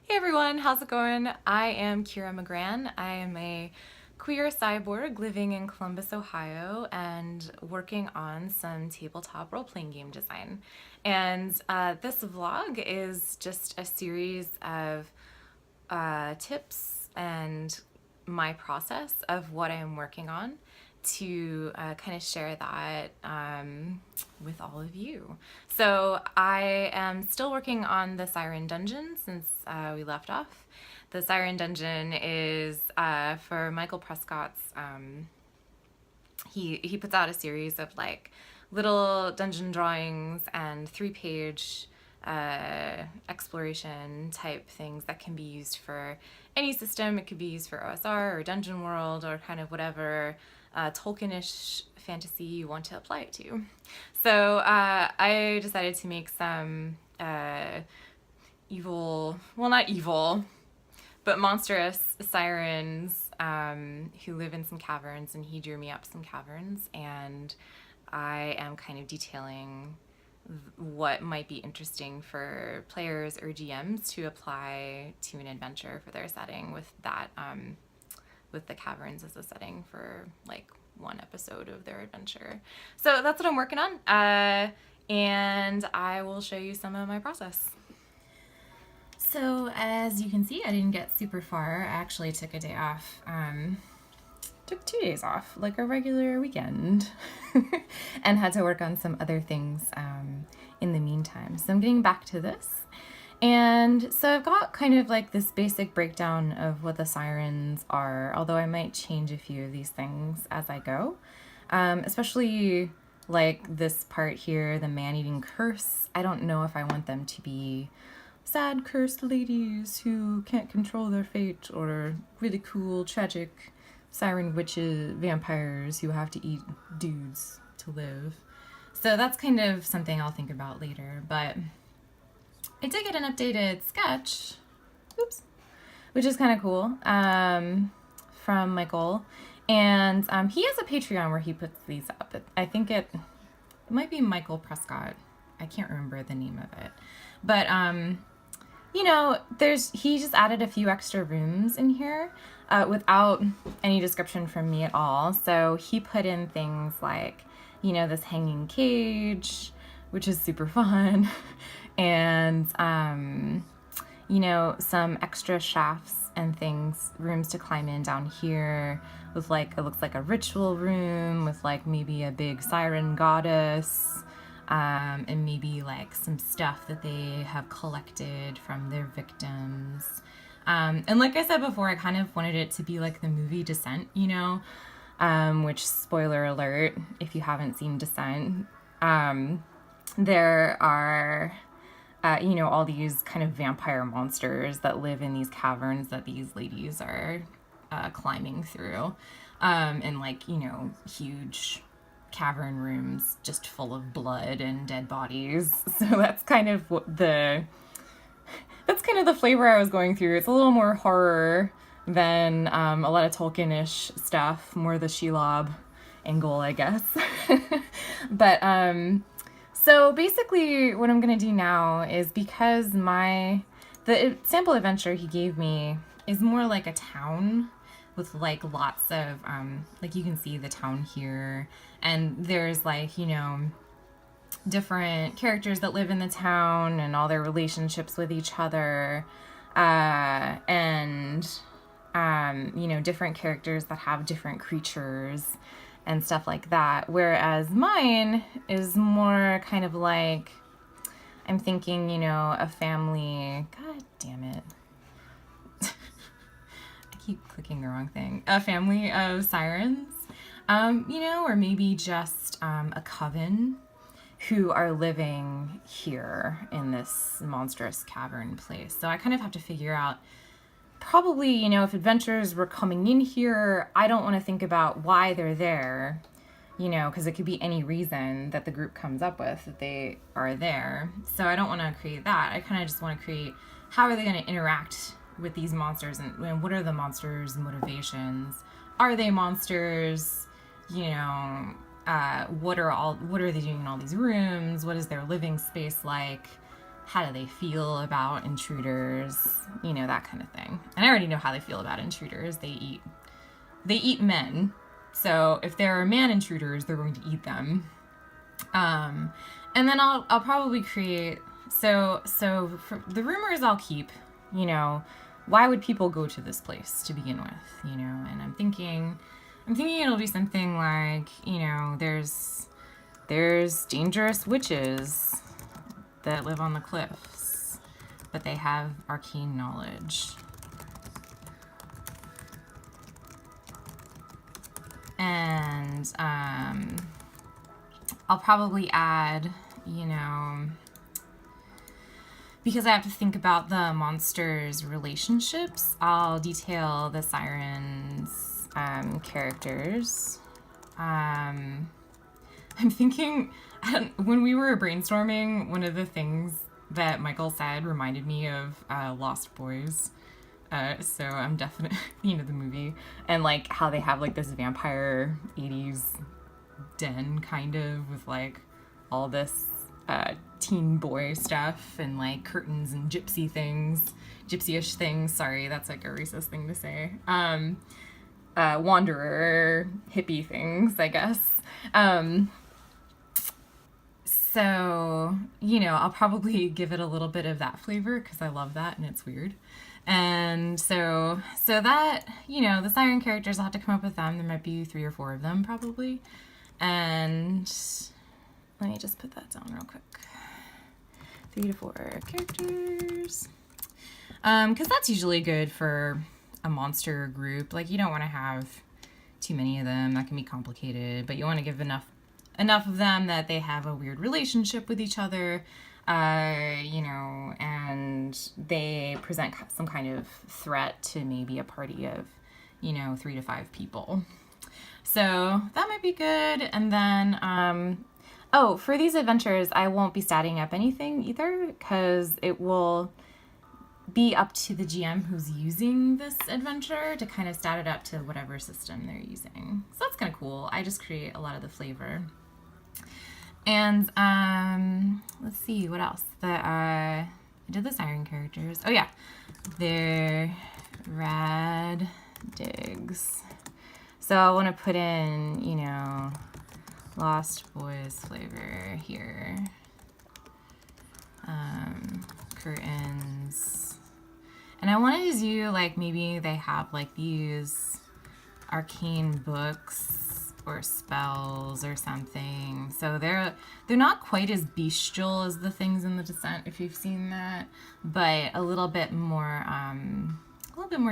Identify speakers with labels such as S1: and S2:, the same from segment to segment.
S1: Hey everyone, how's it going? I am Kira McGran. I am a queer cyborg living in Columbus, Ohio, and working on some tabletop role playing game design. And this vlog is just a series of tips and my process of what I am working on to kind of share that with all of you. So I am still working on the Siren Dungeon since we left off. The Siren Dungeon is for Michael Prescott's. He puts out a series of like little dungeon drawings and 3-page exploration type things that can be used for any system. It could be used for OSR or Dungeon World or kind of whatever Tolkien-ish fantasy you want to apply it to. So I decided to make some evil, well, not evil, but monstrous sirens who live in some caverns, and he drew me up some caverns, and I am kind of detailing what might be interesting for players or GMs to apply to an adventure for their setting with that with the caverns as a setting for like one episode of their adventure. So that's what I'm working on, and I will show you some of my process. So as you can see, I didn't get super far. I actually took a day off. Took 2 days off, like a regular weekend, and had to work on some other things in the meantime. So I'm getting back to this. And so I've got kind of like this basic breakdown of what the sirens are, although I might change a few of these things as I go. Especially like this part here, the man-eating curse. I don't know if I want them to be sad, cursed ladies who can't control their fate, or really cool, tragic siren witches, vampires who have to eat dudes to live. So that's kind of something I'll think about later, but I did get an updated sketch, oops, which is kind of cool, from Michael. And he has a Patreon where he puts these up. I think it might be Michael Prescott. I can't remember the name of it. But, you know, he just added a few extra rooms in here without any description from me at all. So he put in things like, you know, this hanging cage, which is super fun, and, you know, some extra shafts and things, rooms to climb in down here with like, it looks like a ritual room with like maybe a big siren goddess, and maybe like some stuff that they have collected from their victims. And like I said before, I kind of wanted it to be like the movie Descent, you know, which, spoiler alert, if you haven't seen Descent, there are, you know, all these kind of vampire monsters that live in these caverns that these ladies are climbing through, and like, you know, huge cavern rooms just full of blood and dead bodies. So that's kind of the flavor I was going through. It's a little more horror than a lot of Tolkien-ish stuff, more the Shelob angle, I guess. But so basically what I'm gonna do now is, because the sample adventure he gave me is more like a town with like lots of like, you can see the town here, and there's like, you know, different characters that live in the town and all their relationships with each other, and you know, different characters that have different creatures and stuff like that. Whereas mine is more kind of like, I'm thinking, you know, a family, god damn it, I keep clicking the wrong thing, a family of sirens, you know, or maybe just a coven who are living here in this monstrous cavern place. So I kind of have to figure out, probably, you know, if adventurers were coming in here, I don't want to think about why they're there, you know, because it could be any reason that the group comes up with that they are there. So I don't want to create that. I kind of just want to create, how are they going to interact with these monsters, and what are the monsters' motivations? Are they monsters? You know, what are they doing in all these rooms? What is their living space like? how do they feel about intruders, you know, that kind of thing. And I already know how they feel about intruders. They eat men. So if there are man intruders, they're going to eat them. And then I'll probably create, so for the rumors I'll keep, you know, why would people go to this place to begin with, you know? And I'm thinking it'll be something like, you know, there's dangerous witches that live on the cliffs, but they have arcane knowledge. And I'll probably add, you know, because I have to think about the monsters' relationships, I'll detail the Sirens' characters. I'm thinking, when we were brainstorming, one of the things that Michael said reminded me of Lost Boys. So I'm definitely, you know, the movie, and like how they have like this vampire 80s den kind of with like all this teen boy stuff and like curtains and gypsy-ish things. Sorry, that's like a racist thing to say. Wanderer hippie things, I guess. So, you know, I'll probably give it a little bit of that flavor because I love that and it's weird. And so that, you know, the Siren characters, I'll have to come up with them. There might be 3 or 4 of them probably. And let me just put that down real quick. 3 to 4 characters. Because that's usually good for a monster group. Like, you don't want to have too many of them. That can be complicated. But you want to give enough of them that they have a weird relationship with each other. You know, and they present some kind of threat to maybe a party of, you know, 3 to 5 people. So that might be good. And then, oh, for these adventures, I won't be statting up anything either, because it will be up to the GM who's using this adventure to kind of stat it up to whatever system they're using. So that's kind of cool. I just create a lot of the flavor. And let's see what else. I did the Siren characters. Oh yeah, they're rad digs. So I want to put in, you know, Lost Boys flavor here. Curtains. And I wanted to do like maybe they have like these arcane books or spells or something. So they're not quite as bestial as the things in the Descent, if you've seen that, but a little bit more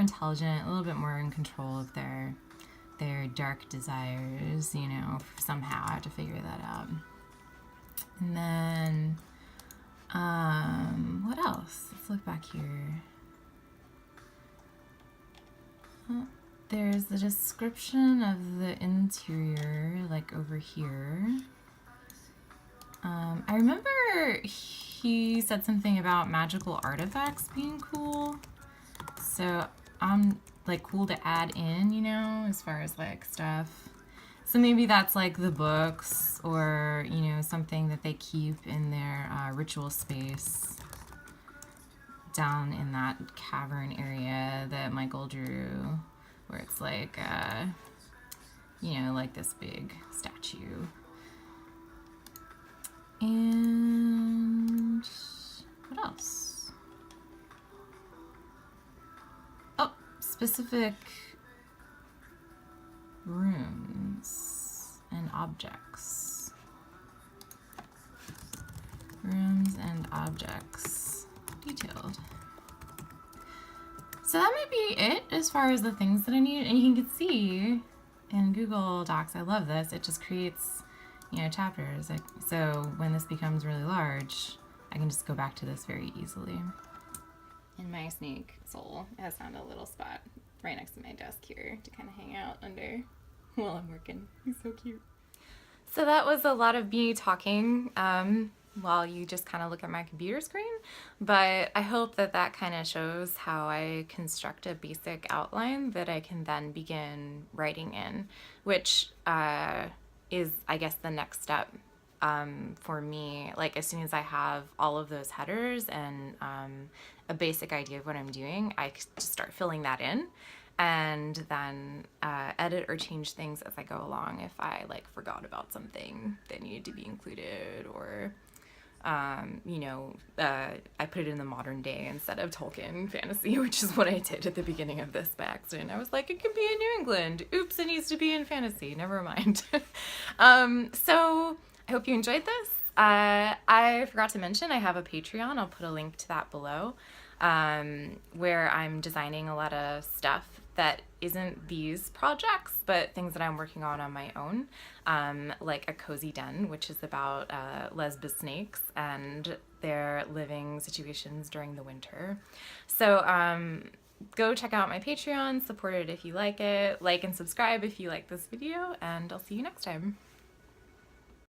S1: intelligent, a little bit more in control of their dark desires, you know. Somehow I have to figure that out. And then what else? Let's look back here. There's the description of the interior, like over here. I remember he said something about magical artifacts being cool. So like cool to add in, you know, as far as like stuff. So maybe that's like the books, or, you know, something that they keep in their ritual space down in that cavern area that Michael drew, where it's like, you know, like this big statue. And what else? Oh, specific rooms and objects. Rooms and objects detailed. So that might be it as far as the things that I need. And you can see in Google Docs, I love this. It just creates, you know, chapters. Like, so when this becomes really large, I can just go back to this very easily. In my snake soul, it has found a little spot right next to my desk here to kind of hang out under while I'm working. He's so cute. So that was a lot of me talking while you just kind of look at my computer screen, but I hope that that kind of shows how I construct a basic outline that I can then begin writing in, which is, I guess, the next step for me, like as soon as I have all of those headers and a basic idea of what I'm doing, I just start filling that in and then edit or change things as I go along if I like forgot about something that needed to be included, or I put it in the modern day instead of Tolkien fantasy, which is what I did at the beginning of this by accident. I was like, it can be in New England. Oops, it needs to be in fantasy. Never mind. So I hope you enjoyed this. I forgot to mention I have a Patreon. I'll put a link to that below, where I'm designing a lot of stuff that isn't these projects, but things that I'm working on my own, like a cozy den, which is about lesbian snakes and their living situations during the winter. So go check out my Patreon, support it if you like it, like and subscribe if you like this video, and I'll see you next time.